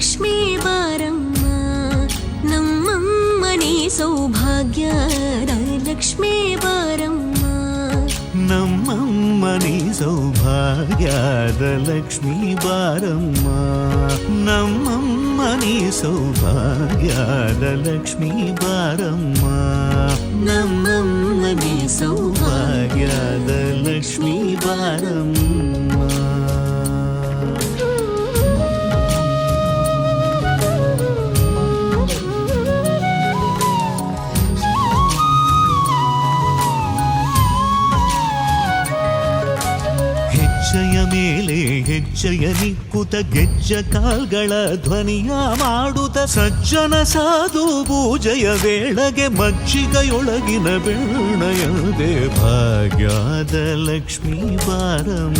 ಲಕ್ಷ್ಮೀ ಬಾರಮ್ಮ ನಮ್ಮಮ್ಮನೇ ಸೌಭಾಗ್ಯದ ಲಕ್ಷ್ಮೀ ಬಾರಮ್ಮ ನಮ್ಮಮ್ಮನಿ ಸೌಭಾಗ್ಯದ ಲಕ್ಷ್ಮೀ ಬಾರಮ್ಮ ನಮ್ಮಮ್ಮನಿ ಸೌಭಾಗ್ಯದ ಲಕ್ಷ್ಮೀ ಬಾರಮ್ಮ ನಮ್ಮಮ್ಮನಿ ಸೌಭಾಗ್ಯದ ಲಕ್ಷ್ಮೀ ಬಾರಮ್ಮ. ಹೆಜ್ಜೆಯ ಮೇಲೆ ಹೆಜ್ಜೆಯ ನಿಕ್ಕುತ ಗೆಜ್ಜ ಕಾಲ್ಗಳ ಧ್ವನಿಯ ಮಾಡುತ್ತ ಸಜ್ಜನ ಸಾಧು ಪೂಜೆಯ ವೇಳೆಗೆ ಮಜ್ಜಿಗೆಯೊಳಗಿನ ಬೆಣ್ಣೆಯದೆ ಭಾಗ್ಯದ ಲಕ್ಷ್ಮೀ ಬಾರಮ್ಮ